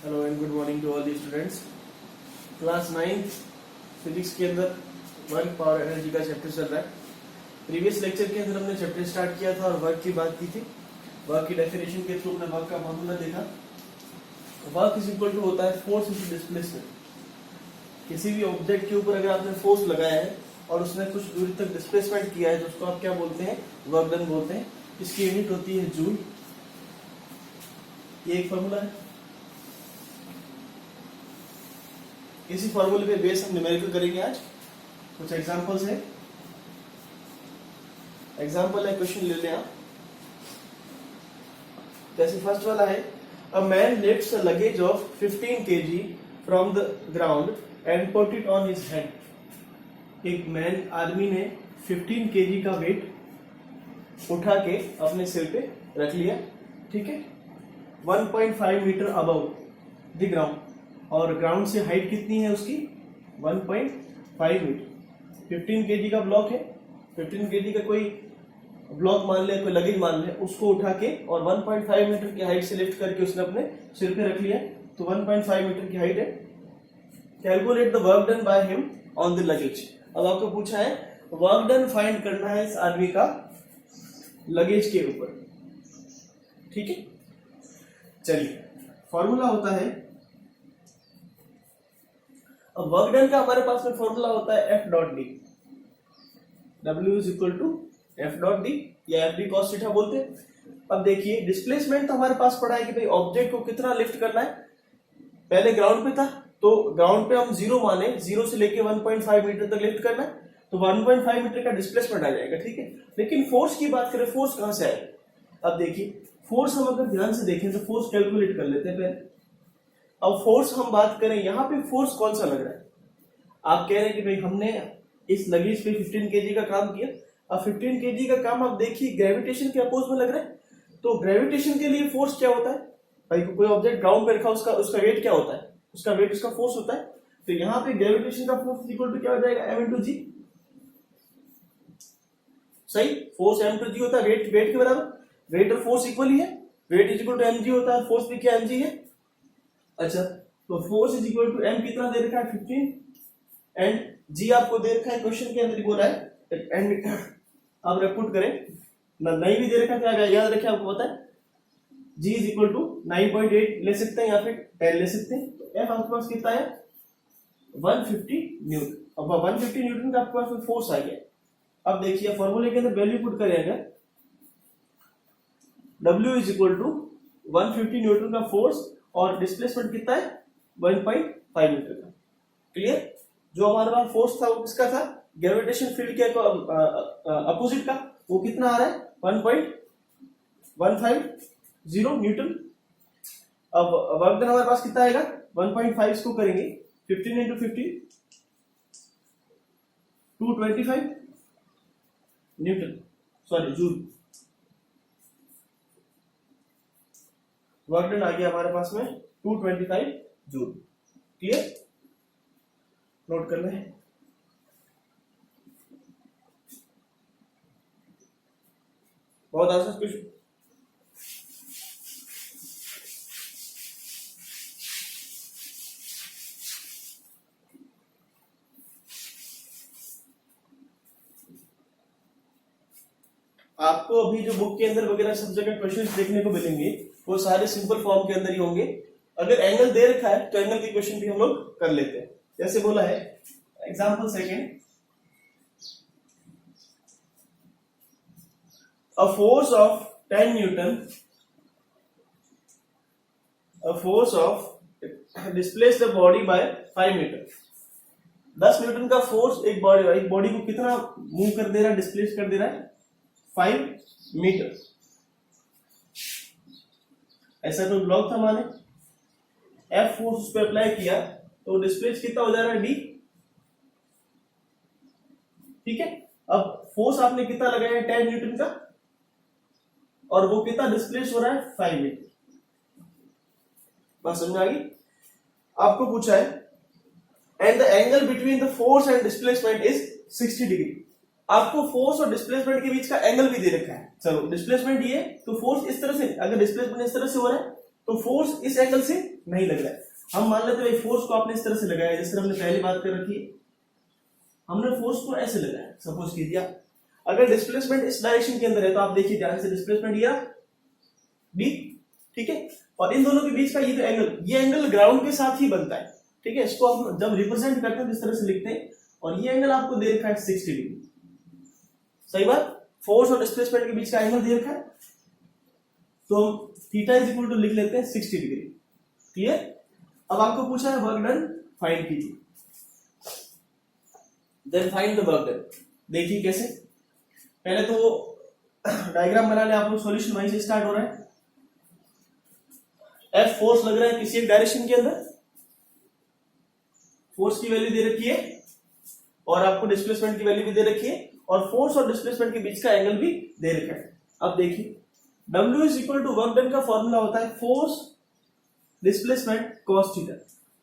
Hello and good morning to all the students. Class 9 physics के अंदर work power energy का chapter चल रहा है। प्रीवियस लेक्चर के अंदर हमने चैप्टर स्टार्ट किया था और वर्क की बात की थी। वर्क की डेफिनेशन के थ्रू हमने वर्क का फॉर्मूला देखा। वर्क इज इक्वल टू होता है फोर्स इनटू डिस्प्लेसमेंट। किसी भी ऑब्जेक्ट के ऊपर अगर आपने फोर्स लगाया है और उसने कुछ दूरी तक डिस्प्लेसमेंट किया है तो उसको आप क्या बोलते हैं? वर्क डन बोलते हैं। इसकी यूनिट होती है जूल। ये एक फॉर्मूला है। इसी फॉर्मूले पे बेस हम न्यूमेरिकल करेंगे आज। कुछ एग्जांपल्स हैं। एग्जांपल है, क्वेश्चन ले लें आप। जैसे फर्स्ट वाला है, a man lifts a luggage of 15 kg from the ground and put it on his head. एक मैन आदमी ने 15 kg का वेट उठा के अपने सिर पे रख लिया, ठीक है, 1.5 मीटर अबव द ग्राउंड। और ग्राउंड से हाइट कितनी है उसकी? 1.5 मीटर। 15 kg का ब्लॉक है, 15 kg का कोई ब्लॉक मान ले, कोई लगेज मान ले, उसको उठा के और 1.5 मीटर की हाइट से लिफ्ट करके उसने अपने सिर पे रख लिया। तो 1.5 मीटर की हाइट है। Calculate the work done by him on the luggage. अब आपको पूछा है वर्क डन फाइंड करना है इस आदमी का लगेज के ऊपर, ठीक है। चलिए, फॉर्मूला होता है, अब वर्क डन का हमारे पास में फॉर्मूला होता है F dot d. W is equal to F dot d या F डी कॉस थीटा बोलते हैं। अब देखिए, डिस्प्लेसमेंट तो हमारे पास पड़ा है कि भाई ऑब्जेक्ट को कितना लिफ्ट करना है। पहले ग्राउंड पे था तो ग्राउंड पे हम जीरो माने, जीरो से लेके 1.5 मीटर तक लिफ्ट करना है, तो 1.5 मीटर का डिस्प्लेसमेंट आ जाएगा, ठीक है। लेकिन फोर्स की बात करें, फोर्स कहां से आएगा? अब देखिए, फोर्स हम अगर ध्यान से देखें तो फोर्स कैलकुलेट कर लेते हैं पहले। अब फोर्स हम बात करें, यहां पे फोर्स कौन सा लग रहा है? आप कह रहे हैं कि भाई हमने इस लगेज पे 15 kg का काम किया। अब 15 kg का काम आप देखिए ग्रेविटेशन के अपोज में लग रहा है। तो ग्रेविटेशन के लिए फोर्स क्या होता है भाई? कोई ऑब्जेक्ट ग्राउंड पे रखा, उसका वेट क्या होता है? उसका वेट उसका फोर्स होता है। तो यहाँ पे ग्रेविटेशन का फोर्स इक्वल टू क्या हो जाएगा? m इंटू जी। सही, फोर्स m टू जी होता है, वेट के बराबर। वेट और फोर्स इक्वल ही है। Weight is equal to mg होता है, फोर्स भी क्या mg है। अच्छा, तो force is equal to m कितना दे रखा है? 15 एंड g आपको दे रखा है, क्वेश्चन के अंदर ही बोला है। एंड आप पुट करें ना, नहीं भी दे रखा है, क्या याद रखें, आपको पता है g इज इक्वल टू 9.8 ले सकते हैं या फिर 10 ले सकते हैं। तो f आपके पास कितना है? 150 न्यूटन। अब 150 न्यूटन का आपके पास फोर्स आ गया। अब देखिए फॉर्मूले के अंदर वैल्यू पुट करेंगे, w is equal to 150 newton का फोर्स और डिस्प्लेसमेंट कितना है? 1.5 मीटर का। क्लियर? जो हमारे पास फोर्स था वो किसका था? ग्रेविटेशन फील्ड के अपोजिट का। वो कितना आ रहा है? 1.150 न्यूटन। अब वर्क डन हमारे पास कितना आएगा? 1.5 इसको करेंगे 15 into 50 225 newton, sorry joule. Work done आ गया हमारे पास में 225 जूल। क्लियर? नोट कर लें। बहुत आसान क्वेश्चन। आपको अभी जो बुक के अंदर वगैरह सब जगह क्वेश्चंस देखने को मिलेंगे वो सारे सिंपल फॉर्म के अंदर ही होंगे। अगर एंगल दे रखा है तो एंगल की क्वेश्चन भी हम लोग कर लेते हैं। जैसे बोला है example second, a force of 10 Newton, a force of displace the body by 5 metre. 10 newton का फोर्स एक बॉडी को कितना मूव कर दे रहा है, डिस्प्लेस कर दे रहा है? 5 मीटर। ऐसा कोई ब्लॉक था माने, F फोर्स उस पर अप्लाई किया तो डिस्प्लेस कितना हो जा रहा है? D, ठीक है। अब फोर्स आपने कितना लगाया है? 10 न्यूटन का, और वो कितना डिस्प्लेस हो रहा है? 5 मीटर। बात समझ आ गई? आपको पूछा है and the angle between the force and displacement is 60 degree. आपको फोर्स और डिस्प्लेसमेंट के बीच का एंगल भी दे रखा है। चलो, डिस्प्लेसमेंट ये तो फोर्स इस तरह से, अगर डिस्प्लेसमेंट इस तरह से हो रहा है तो फोर्स इस एंगल से नहीं लग रहा है। हम मान लेते हैं फोर्स को आपने इस तरह से लगाया, जिस तरह हमने पहले बात कर रखी है, हमने फोर्स को ऐसे लगाया, सपोज कीजिए। अगर डिस्प्लेसमेंट इस डायरेक्शन के अंदर है तो आप देखिए ध्यान से, डिस्प्लेसमेंट ये डी, ठीक है, और इन दोनों के बीच का ये एंगल ग्राउंड के साथ ही बनता है, ठीक है। इसको हम जब रिप्रेजेंट करते हैं इस तरह से लिखते हैं, और ये एंगल आपको दे रखा है 60 डिग्री, सही बात। फोर्स और डिस्प्लेसमेंट के बीच का एंगल दे रखा है, तो हम थीटा इज इक्वल टू लिख लेते हैं 60 डिग्री, क्लियर। अब आपको पूछा है वर्क डन फाइंड कीजिए, then find the work done. देखिए कैसे, पहले तो डायग्राम बना ले आप लोग, सॉल्यूशन वहीं से स्टार्ट हो रहा है। एफ फोर्स लग रहा है किसी एक डायरेक्शन के अंदर, फोर्स की वैल्यू दे रखी है और आपको डिस्प्लेसमेंट की वैल्यू भी दे रखी है, और फोर्स और डिस्प्लेसमेंट के बीच का एंगल भी दे रखा है। अब देखिए W is equal to work done का फॉर्मूला होता है फोर्स डिस्प्लेसमेंट कॉस थीटा।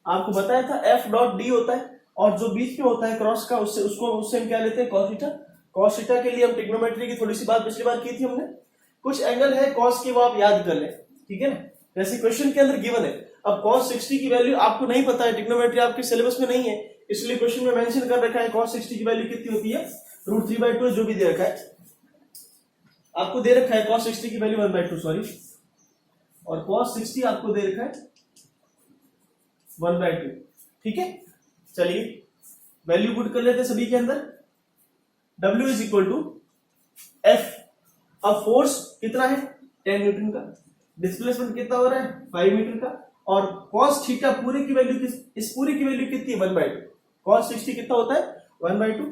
आपको बताया था F डॉट डी होता है, और जो बीच में होता है क्रॉस का, उससे हम क्या लेते हैं, कॉस थीटा। कॉस थीटा के लिए हम ट्रिग्नोमेट्री की थोड़ी सी बात पिछली बार की थी हमने। कुछ एंगल है कॉस के, वो आप याद कर लें, ठीक है ना। जैसे क्वेश्चन के अंदर गिवन है, अब cos 60 की वैल्यू आपको नहीं पता है, ट्रिग्नोमेट्री आपके सिलेबस में नहीं है, इसलिए क्वेश्चन में मेंशन कर रखा है cos 60 की वैल्यू कितनी होती है, √3/2 जो भी दे रखा है, आपको दे रखा है cos 60 की वैल्यू 1/2 सॉरी, और cos 60 आपको दे रखा है 1/2, ठीक है। चलिए वैल्यू पुट कर लेते हैं सभी के अंदर। W is equal to F, अब फोर्स कितना है 10 न्यूटन का, डिस्प्लेसमेंट कितना हो रहा है 5 मीटर का, और cos थीटा पूरे की वैल्यू इस पूरे की वैल्यू कितनी है 1/2, cos 60 कितना होता है 1/2,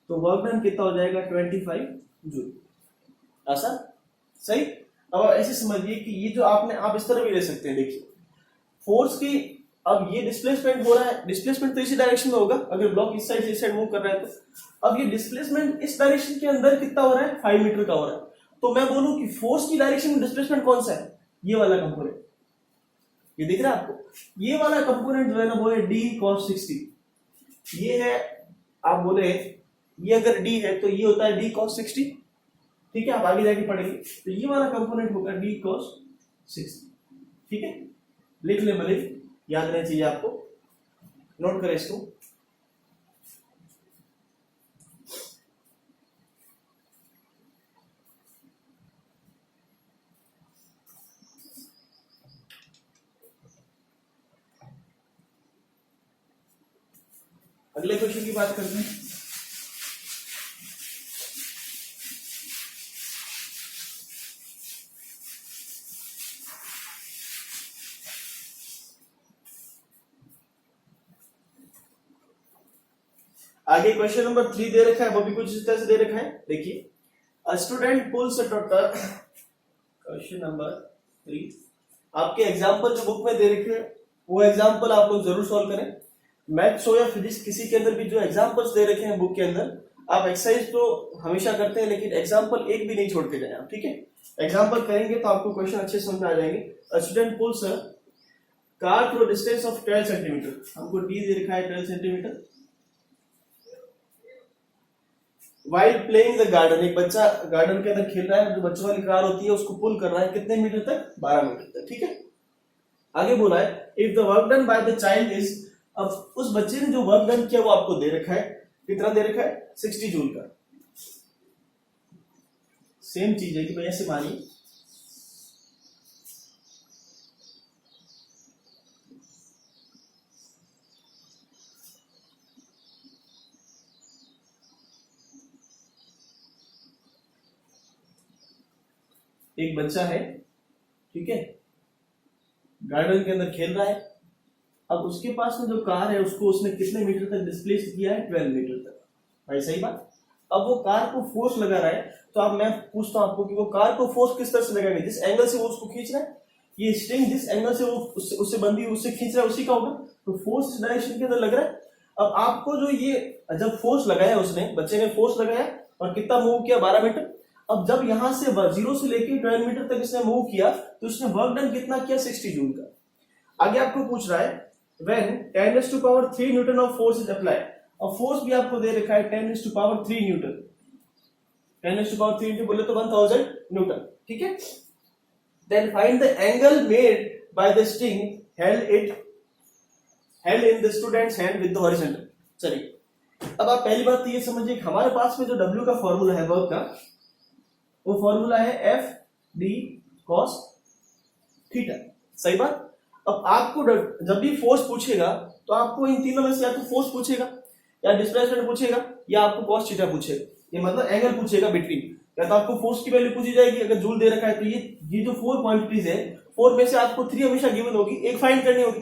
तो वर्क डन कितना हो जाएगा 25 जूल, ऐसा सही। अब ऐसे समझिए कि ये जो आप इस तरह भी ले सकते हैं, देखिए फोर्स की, अब ये डिस्प्लेसमेंट हो रहा है, डिस्प्लेसमेंट तो इसी डायरेक्शन में होगा, अगर ब्लॉक इस साइड से इस साइड मूव कर रहा है तो। अब ये डिस्प्लेसमेंट इस डायरेक्शन के अंदर कितना हो रहा है 5 मीटर का हो रहा है, तो मैं बोलूं कि फोर्स की डायरेक्शन में डिस्प्लेसमेंट कौन सा है, ये वाला कंपोनेंट, ये दिख रहा है आपको, ये वाला कंपोनेंट जो है ना वो है d cos 60, ये है, आप बोले ये अगर d है तो ये होता है d cos 60, ठीक है, आप आगे जाके पढ़ेंगे, तो ये वाला कंपोनेंट होगा d cos 60, ठीक है। लिख ले भले, याद रहना चाहिए आपको, नोट करें इसको। अगले क्वेश्चन की बात करते हैं। आगे क्वेश्चन नंबर 3 दे रखा है, वो भी कुछ इस तरह से दे रखा है, देखिए a student pools a total, question number 3, आपके एग्जांपल जो बुक में दे रखे हैं वो एग्जांपल आप लोग जरूर सॉल्व करें। मैथ्स हो या फिजिक्स, किसी के अंदर भी जो एग्जांपल्स दे रखे हैं बुक के अंदर, आप एक्सरसाइज तो हमेशा करते हैं लेकिन एग्जांपल एक भी नहीं छोड़ के जाए आप, ठीक है। एग्जांपल करेंगे तो आपको क्वेश्चन अच्छे समझ में आ जाएंगे। A student pools a car through distance of 12 centimetre, हमको डी दे रखा है 12 centimetre, while playing the garden, एक बच्चा गार्डन के अंदर खेल रहा है, जो बच्चों वाली कार होती है उसको पुल कर रहा है, कितने मीटर तक 12 मीटर तक, ठीक है। आगे बोला है if the work done by the child is, अब उस बच्चे ने जो वर्क डन किया वो आपको दे रखा है, कितना दे रखा है 60 जूल का। सेम चीज है कि भाई ऐसे मानिए एक बच्चा है, ठीक है, गार्डन के अंदर खेल रहा है, अब उसके पास में जो कार है उसको उसने कितने मीटर तक डिस्प्लेस किया है 12 मीटर तक, भाई सही बात। अब वो कार को फोर्स लगा रहा है, तो अब मैं पूछता हूं आपको कि वो कार को फोर्स किस तरह से लगाएंगे, जिस एंगल से वो उसको खींच रहा है, ये स्ट्रिंग जिस एंगल से वो उससे बंधी उससे खींच रहा है उसी का होगा, तो फोर्स इस डायरेक्शन के अंदर लग रहा है। अब आपको जो ये जब फोर्स लगाया उसने, बच्चे ने फोर्स लगाया और कितना मूव किया 12 मीटर, अब जब यहां से 0 से लेके 12 मीटर तक इसने मूव किया तो इसने वर्क डन कितना किया 60 जूल का। आगे आपको पूछ रहा है when 10⁻³ Newton of force is applied, और फोर्स भी आपको दे रखा है 10⁻³ न्यूटन, 10⁻³ इंटू बोले तो 1000 न्यूटन, ठीक है। Then find the angle made by the string held in the student's hand with the horizontal. चलिए, अब आप पहली बात तो ये समझिए कि हमारे पास में जो W का फॉर्मूला है वर्क का, वो फॉर्मूला है एफ डी कॉस थीटा, सही बात। अब आपको जब भी फोर्स पूछेगा तो आपको इन तीनों में से या तो फोर्स पूछेगा या डिस्प्लेसमेंट पूछेगा या आपको कॉस थीटा पूछेगा, ये मतलब एंगल पूछेगा बिटवीन। या तो आपको फोर्स की वैल्यू पूछी जाएगी, अगर जूल दे रखा है तो ये जो 4 क्वांटिटीज है, 4 में से आपको 3 हमेशा गिवन होगी, एक फाइंड करनी होगी।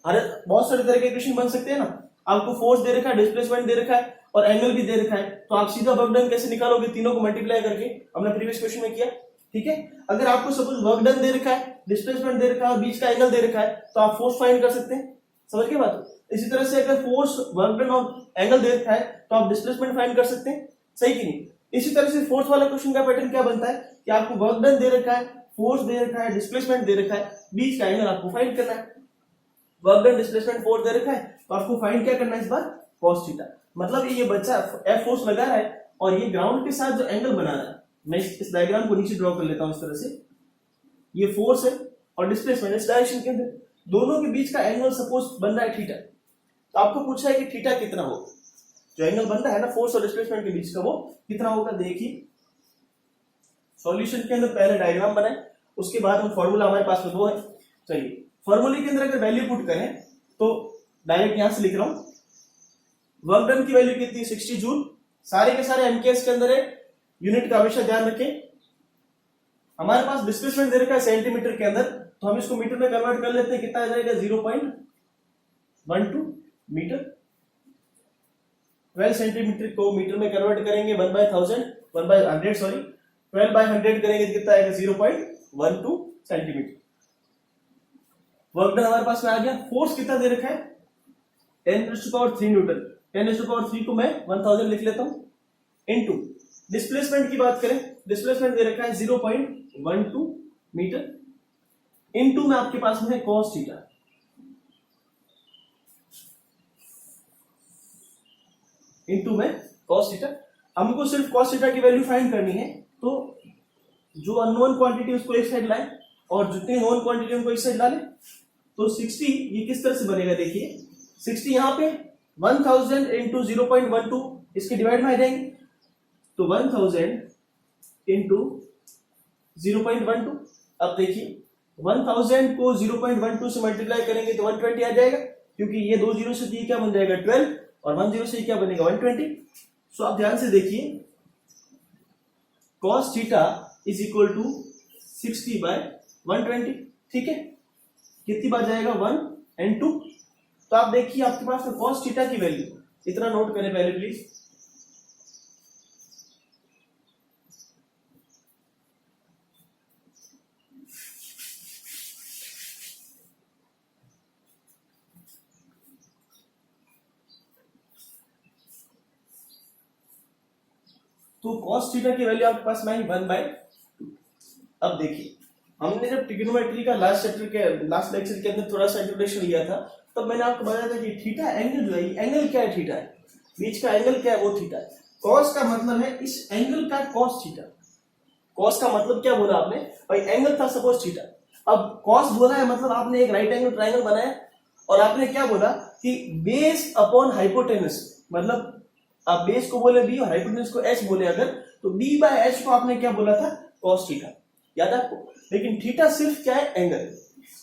अरे बहुत सारे तरह के इक्वेशन बन सकते हैं ना, आपको फोर्स दे रखा है, डिस्प्लेसमेंट दे रखा है और एंगल भी दे रखा है, तो आप सीधा वर्क डन कैसे निकालोगे, तीनों को मल्टीप्लाई करके, हमने प्रीवियस क्वेश्चन में किया, ठीक है। अगर आपको सपोज वर्क डन दे रखा है, डिस्प्लेसमेंट दे रखा है और बीच का एंगल दे रखा है, तो आप फोर्स फाइंड कर सकते हैं, समझ के बात। इसी तरह से अगर फोर्स, वर्क डन और एंगल दे रखा है तो आप डिस्प्लेसमेंट फाइंड कर सकते हैं, सही कि नहीं। इसी तरह से फोर्स वाला क्वेश्चन का पैटर्न क्या बनता है कि आपको वर्क डन दे रखा है, फोर्स दे रखा है, डिस्प्लेसमेंट दे रखा है, बीच का एंगल आपको फाइंड करना है। वर्क डन, डिस्प्लेसमेंट, फोर्स दे रखा है तो आपको फाइंड क्या करना है इस बार, कॉस थीटा। मतलब ये बच्चा एफ फोर्स लगा रहा है और ये ग्राउंड के साथ जो एंगल बना रहा है, मैं इस डायग्राम को नीचे ड्रॉ कर लेता हूं इस तरह से, ये फोर्स है और डिस्प्लेसमेंट इस डायरेक्शन के अंदर, दोनों के बीच का एंगल सपोज बन रहा है थीटा। तो आपको पूछा है कि थीटा कितना होगा, जो एंगल बन रहा है ना फोर्स और डिस्प्लेसमेंट के बीच का, वो कितना होगा। देखिए सॉल्यूशन के अंदर पहले डायग्राम बनाए, उसके बाद हम फॉर्मूला हमारे पास में वो है। चलिए फॉर्मूले के अंदर अगर वैल्यू पुट करें तो डायरेक्ट यहां से लिख रहा हूं, वर्क डन की वैल्यू कितनी, 60 जूल। सारे के सारे एमकेएस के अंदर है, यूनिट का हमेशा ध्यान रखें। हमारे पास डिस्प्लेसमेंट दे रखा है सेंटीमीटर के अंदर, तो हम इसको मीटर में कन्वर्ट कर लेते हैं, कितना आ जाएगा 0.12 मीटर। 12 सेंटीमीटर को मीटर में कन्वर्ट करेंगे 1/100 सॉरी 12/100 करेंगे तो कितना आएगा 0.12 सेंटीमीटर। वर्क डन हमारे पास में आ गया। फोर्स कितना दे रखा है 10⁻³ न्यूटन, 10⁻³ को मैं 1000 लिख लेता हूं, इनटू डिस्प्लेसमेंट की बात करें, डिस्प्लेसमेंट दे रखा है 0.12 मीटर, इनटू में आपके पास में है कॉस थीटा, इनटू में कॉस थीटा। हमको सिर्फ कॉस थीटा की वैल्यू फाइंड करनी है, तो जो अननोन क्वांटिटी उसको एक साइड लाए और जितनी नोन क्वांटिटी उनको एक साइड ला ले। तो 60 ये किस तरह से बनेगा, देखिए 60 यहां पे 1000 इंटू 0.12 इसके डिवाइड में आ जाएंगे, तो 1000 इंटू 0.12। अब देखिए 1000 को 0.12 से मल्टीप्लाई करेंगे तो 120 आ जाएगा, क्योंकि ये 2 जीरो से क्या बन जाएगा 12 और 1 जीरो से क्या बनेगा 120। सो आप ध्यान से देखिए cos theta is equal to 60/120, ठीक है। कितनी बार जाएगा 1 and 2। तो आप देखिए आपके पास में cos थीटा की वैल्यू, इतना नोट करें पहले प्लीज, तो cos थीटा की वैल्यू आपके पास में आई 1/2। अब देखिए हमने जब ट्रिग्नोमेट्री का लास्ट लेक्चर के अंदर थोड़ा सा इंट्रोडक्शन लिया था, तब मैंने आपको बताया था कि थीटा एंगल जो है, एंगल क्या है, थीटा है, बीच का एंगल क्या है, वो थीटा है। कॉस का मतलब है इस एंगल का कॉस थीटा। कॉस का मतलब क्या बोला आपने भाई, एंगल था सपोज थीटा। अब कॉस बोला है मतलब आपने एक राइट एंगल ट्राइंगल बनाया और आपने क्या बोला कि बेस अपॉन हाइपोटेनस, मतलब आप बेस को बोले बी और हाइपोटेनस को एच बोले अगर, तो बी बाय एच को आपने क्या बोला था, कॉस थीटा, याद है आपको। लेकिन थीटा सिर्फ क्या है, एंगल।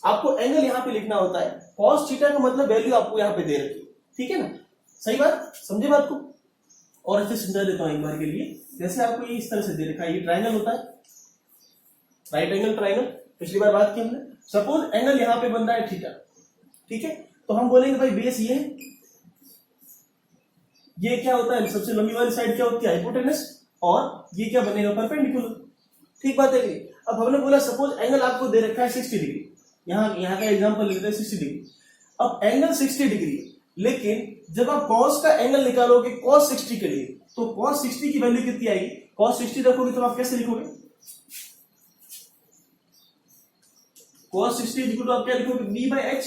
आपको एंगल यहां पे लिखना होता है, कॉस थीटा का मतलब वैल्यू आपको यहां पे दे रखी है, ठीक है ना, सही बात, समझे बात को। और अच्छे समझा देता हूं एक बार के लिए, जैसे आपको ये इस तरह से दे रखा है, ये ट्राइंगल होता है, राइट एंगल ट्राइंगल, पिछली बार बात की हमने। सपोज एंगल यहां पे बन रहा है थीटा, ठीक है, तो हम बोलेंगे भाई बेस ये क्या होता है, सबसे लंबी वाली साइड क्या होती है, हाइपोटेनस, और ये क्या बनेगा, परपेंडिकुलर, ठीक बात है। अब हमने बोला सपोज एंगल आपको दे रखा है 60 डिग्री, यहाँ का एग्जांपल लेते हैं 60 डिग्री। अब एंगल 60 डिग्री, लेकिन जब आप cos का एंगल निकालोगे cos 60 के लिए, तो cos 60 की वैल्यू कितनी आएगी, cos 60 रखोगे तो आप कैसे लिखोगे, cos 60 आप क्या लिखोगे, b/h,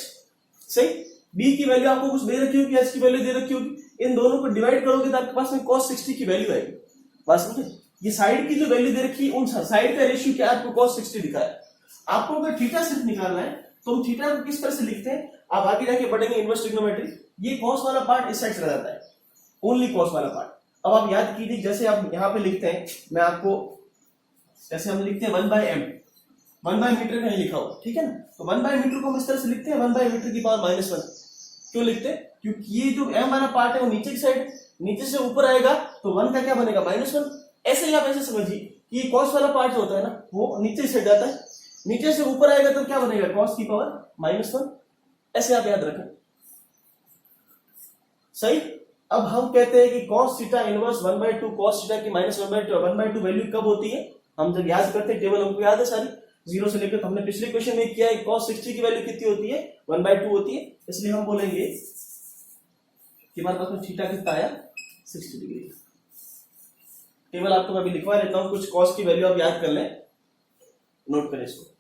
सही। b की वैल्यू आपको कुछ दे रखी होगी, h की वैल्यू दे रखी होगी, इन दोनों को डिवाइड करोगे तो आपके पास में cos 60 की वैल्यू आएगी, बात समझे। ये साइड की जो वैल्यू दे रखी है, उन साइड का रेशियो क्या है, आपको cos 60 दिखा है। आपको अगर थीटा सिर्फ निकालना है तो हम थीटा को किस तरह से लिखते हैं, आप आगे जाके पढ़ेंगे इनवर्स ट्रिग्नोमेट्री। ये cos वाला पार्ट इस साइड चला जाता है, ओनली cos वाला पार्ट। अब आप याद कीजिए, जैसे आप यहां पे लिखते हैं, मैं आपको जैसे हम लिखते हैं 1/m, 1/मीटर कहीं लिखा हो, ठीक है ना, तो 1/मीटर को हम इस तरह से लिखते हैं 1/मीटर की पावर -1। क्यों लिखते हैं, क्योंकि ये जो m वाला पार्ट है वो नीचे की साइड, नीचे से ऊपर आएगा तो 1 का क्या बनेगा -1। ऐसे ही आप ऐसे समझिए कि cos वाला पार्ट जो होता है ना वो नीचे से जाता है, नीचे से ऊपर आएगा तो क्या बनेगा, cos की पावर -1। ऐसे आप याद रखें, सही। अब हम कहते हैं कि cos theta inverse 1/2 cos theta की -1/2 वैल्यू कब होती है, हम जब याद करते हैं टेबल हमको याद है सारी, जीरो से लेकर, हमने पिछले क्वेश्चन में किया है, cos 60 की वैल्यू कितनी होती है, 1/2 होती है। इसलिए हम बोलेंगे कि हमारे पास में थीटा कितना आया, 60 डिग्री। टेबल आपको मैं अभी लिखवा देता हूं, कुछ cos की वैल्यू आप याद कर लें, नोट करें इसको।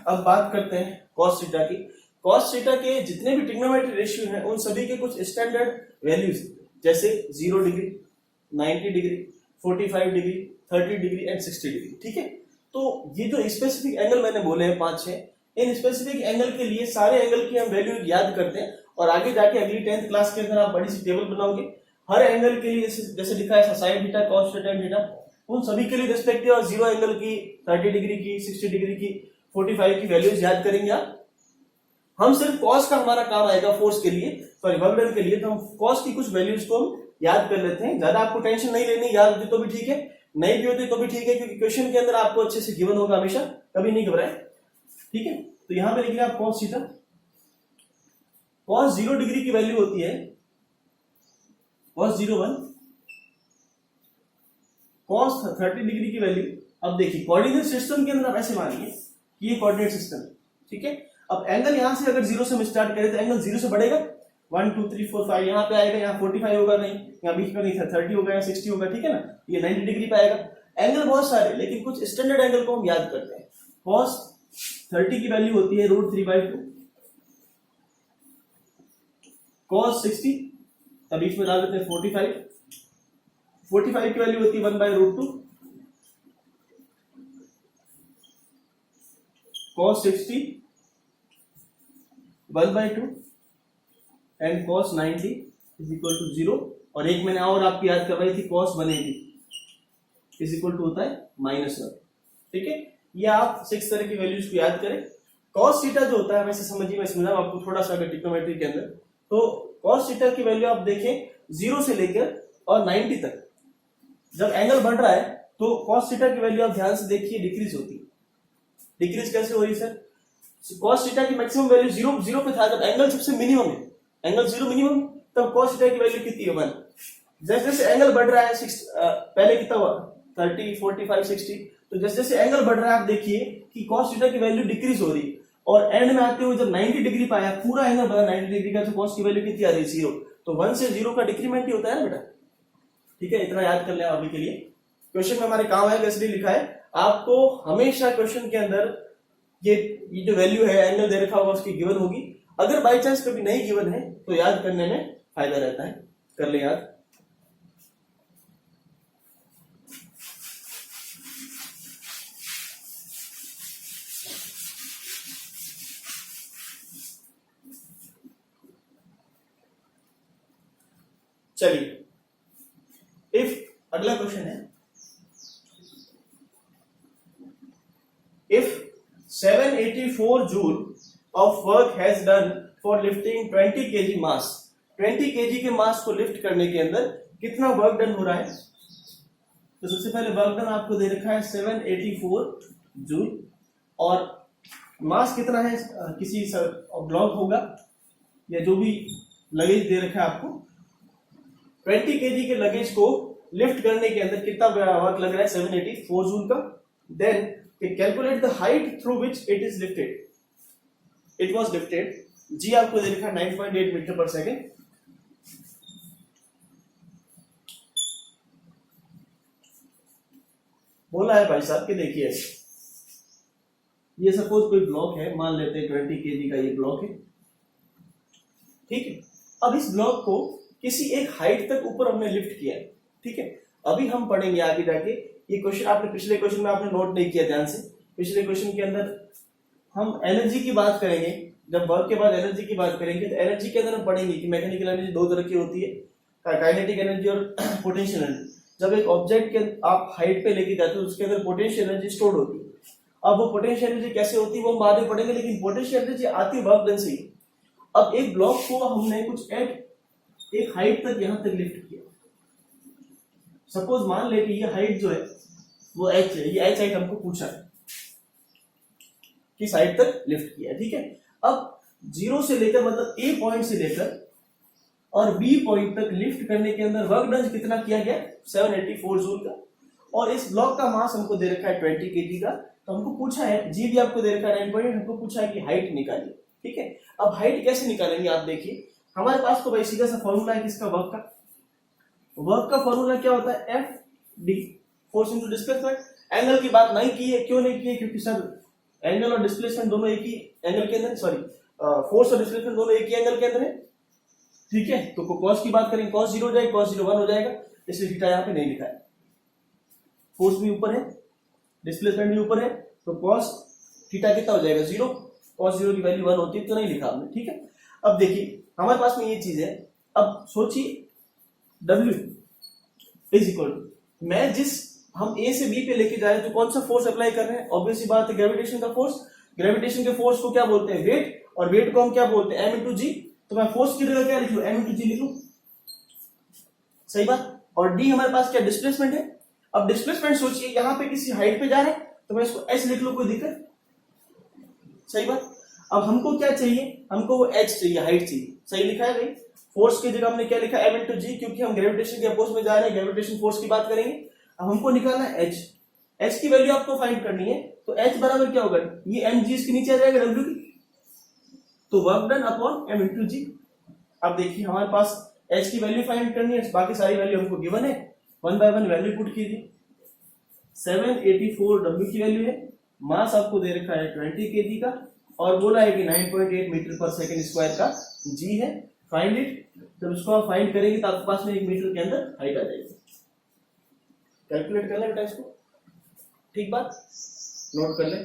अब बात करते हैं cos थीटा की। cos थीटा के जितने भी ट्रिग्नोमेट्री रेशियो हैं उन सभी के कुछ स्टैंडर्ड वैल्यूज, जैसे 0 degree, 90 degree, 45 degree, 30 degree and 60 degree, ठीक है। तो ये जो स्पेसिफिक एंगल मैंने बोले हैं 5-6, इन स्पेसिफिक एंगल के लिए सारे एंगल की हम वैल्यू याद करते हैं, और आगे जाके अगली 10th क्लास के अंदर आप बड़ी सी टेबल बनाओगे, हर एंगल के लिए जैसे लिखा है sine theta, cos theta, tan theta, उन सभी के लिए रिस्पेक्टिव, और 0 एंगल की, 30 डिग्री की, 60 डिग्री की, 45 की वैल्यूज याद करेंगे आप। हम सिर्फ cos का हमारा काम आएगा फोर्स के लिए, सॉरी वर्क डन के लिए, तो हम cos की कुछ वैल्यूज को हम याद कर लेते हैं। ज्यादा आपको टेंशन नहीं लेनी, याद होती तो भी ठीक है, नहीं भी होती तो भी ठीक है, क्योंकि क्वेश्चन के अंदर आपको अच्छे से गिवन होगा हमेशा, कभी नहीं घबराए, ठीक है। तो यहां पे लिख लिया आप cos थीटा, cos 0 डिग्री की वैल्यू होती है cos 01, cos 30 डिग्री की वैल्यू। अब देखिए कोऑर्डिनेट सिस्टम के अंदर आप ऐसे मानिए कि ये कोऑर्डिनेट सिस्टम, ठीक है। अब एंगल यहां से अगर 0 से हम स्टार्ट करें तो एंगल 0 से बढ़ेगा, 1 2 3 4 5 यहाँ पे आएगा, यहाँ 45 होगा नहीं, यहाँ बीच में नहीं था, 30 होगा या 60 होगा, ठीक है ना, ये 90 डिग्री पे आएगा। एंगल बहुत सारे, लेकिन कुछ स्टैंडर्ड एंगल को हम याद करते हैं। cos 30 की वैल्यू होती है √3/2, cos 60 तब बीच में डाल देते हैं 45 की वैल्यू होती है 1/√2, cos 60 1/2 and cos 90 is equal to 0। और एक मैंने और आपकी याद करवाई थी, cos 180 इज इक्वल टू होता है -1, ठीक है। ये आप 6 तरह की वैल्यूज को याद करें। cos थीटा जो होता है, वैसे समझिए, मैं समझाऊं आपको थोड़ा सा अगर ट्रिग्नोमेट्री के अंदर, तो cos थीटा की वैल्यू आप देखें 0 से लेकर और 90 तक, जब एंगल बढ़ रहा है तो cos थीटा की वैल्यू आप ध्यान से देखिए डिक्रीज होती है। डिक्रीज कैसे हो रही है सर, cos थीटा की मैक्सिमम वैल्यू 0 पे था, जब एंगल सबसे मिनिमम है, एंगल 0 मिनिमम, तब cos थीटा की वैल्यू कितनी है 1। जैसे जैसे एंगल बढ़ रहा है, पहले कितना हुआ 30 45 60, तो जैसे जैसे एंगल बढ़ रहा है आप देखिए कि cos थीटा की वैल्यू डिक्रीज हो रही है, और एंड में आते हुए जब 90 डिग्री पाया, पूरा एंगल बढ़ा 90 डिग्री का, तो cos की वैल्यू कितनी आ रही है 0। तो 1 से 0 का डिक्रीमेंट ही होता है ना बेटा, ठीक है। इतना याद कर लें अभी के लिए, क्वेश्चन में हमारे काम आएगा इसलिए लिखा है। आपको हमेशा क्वेश्चन के अंदर ये जो वैल्यू है, एंगल दे रखा होगा, उसकी गिवन होगी। अगर बाई चांस कभी नहीं गिवन है तो याद करने में फायदा रहता है, कर ले याद। चलिए, इफ अगला क्वेश्चन है, if 784 joule of work has done for lifting 20 kg mass, 20 kg के मास को लिफ्ट करने के अंदर कितना वर्क डन हो रहा है। तो सबसे पहले वर्क डन आपको दे रखा है 784 जूल, और मास कितना है, किसी ब्लॉक होगा या जो भी लगेज दे रखा है आपको, 20 kg के लगेज को लिफ्ट करने के अंदर कितना वर्क लग रहा है 784 जूल का। Then calculate the height through which it is lifted, it was lifted जी आपको दे रखा है 9.8 मीटर पर सेकेंड। बोला है भाई साहब कि देखिए ये सपोज कोई ब्लॉक है, मान लेते हैं 20 kg का ये ब्लॉक है, ठीक है। अब इस ब्लॉक को किसी एक हाइट तक ऊपर हमने लिफ्ट किया है, ठीक है। अभी हम पढ़ेंगे आगे जाके ये क्वेश्चन, आपने पिछले क्वेश्चन में आपने नोट नहीं किया ध्यान से, पिछले क्वेश्चन के अंदर हम एनर्जी की बात करेंगे, जब वर्क के बाद एनर्जी की बात करेंगे तो एनर्जी के अंदर हम पढ़ेंगे कि मैकेनिकल एनर्जी दो तरह की होती है, काइनेटिक एनर्जी और पोटेंशियल एनर्जी। जब एक ऑब्जेक्ट के आप हाइट पे लेके जाते हो उसके अंदर पोटेंशियल एनर्जी स्टोर होती है। अब वो पोटेंशियल एनर्जी कैसे होती है वो हम बाद में पढ़ेंगे, लेकिन पोटेंशियल एनर्जी आती है वर्क डन से ही। अब एक ब्लॉक को हमने कुछ एक हाइट तक यहां तक लिफ्ट किया, सपोज मान ले कि ये हाइट जो है वो h है, ये h हाइट हमको पूछा है किस हाइट तक लिफ्ट किया है, ठीक है। अब जीरो से लेकर मतलब a पॉइंट से लेकर और b पॉइंट तक लिफ्ट करने के अंदर वर्क डन कितना किया गया, 784 जूल का। और इस ब्लॉक का मास हमको दे रखा है 20 kg का, तो हमको पूछा है जी भी आपको दे रखा है 9.8, हमको पूछा है कि हाइट निकालिए, ठीक है। अब हाइट कैसे निकालेंगे आप देखिए, हमारे पास तो भाई सीधा सा फॉर्मूला है किसका, वर्क का। वर्क का फॉर्मूला क्या होता है, F D, force into displacement. Angle की बात नहीं की है, क्यों नहीं की है, क्योंकि सर एंगल और डिस्प्लेसमेंट दोनों एक ही एंगल के अंदर, सॉरी फोर्स और डिस्प्लेसमेंट दोनों एक ही एंगल के अंदर है, ठीक है। तो कॉस की बात करें, कॉस 0 हो जाएगा, कॉस 0 1 हो जाएगा, इसलिए थीटा यहाँ पे नहीं लिखा है। फोर्स भी ऊपर है, डिस्प्लेसमेंट भी ऊपर है, तो कॉस थीटा कितना हो जाएगा 0, कॉस 0 की वैल्यू 1 होती है, तो नहीं लिखा हमने, ठीक है। अब देखिए हमारे पास में ये चीज है, अब सोचिए W इज इक्वल टू, मैं जिस हम A से B पे लेके जा रहे हैं तो कौन सा फोर्स अप्लाई कर रहे हैं, ऑब्वियस सी बात है ग्रेविटेशन का फोर्स। ग्रेविटेशन के फोर्स को क्या बोलते हैं, वेट, और वेट को हम क्या बोलते हैं, m इंटू जी। तो मैं फोर्स की जगह क्या लिख लूं, m इंटू जी लिख लूं, सही बात। और D हमारे पास क्या डिस्प्लेसमेंट है। अब डिस्प्लेसमेंट सोचिए यहाँ पे किसी हाइट पे जा रहे हैं तो मैं इसको h लिख लूं, कोई दिक्कत, सही बात। अब हमको क्या चाहिए, हमको वो h चाहिए, हाइट चाहिए, सही लिखा है भाई। फोर्स की जगह हमने क्या लिखा, m इंटू जी, क्योंकि हम ग्रेविटेशन के अपोज में जा रहे हैं, ग्रेविटेशन फोर्स की बात करेंगे। अब हमको निकालना है h, h की वैल्यू आपको फाइंड करनी है, तो h बराबर क्या होगा, ये m g इसके नीचे आ जाएगा w की, तो work done upon m into g. अब देखिए हमारे पास h की वैल्यू फाइंड करनी है, बाकी सारी वैल्यू हमको गिवन है, 1 बाय 1 वैल्यू पुट कीजिए। 784 w की वैल्यू है, मास आपको दे रखा है 20 kg का, और बोला है कि 9.8 मीटर पर सेकंड स्क्वायर का g है, फाइंड इट। जब इसको आप फाइंड करेंगे तो आपके पास में 1 मीटर के अंदर हाइट आ जाएगी। कैलकुलेट कर ले बेटा इसको, ठीक बात, नोट कर ले।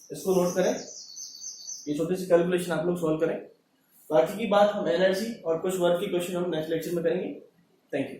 इसको नोट करें, ये छोटी सी कैलकुलेशन आप लोग सॉल्व करें, बाकी की बात हम एनर्जी और कुछ वर्क की क्वेश्चन हम नेक्स्ट लेक्चर में करेंगे। Thank you.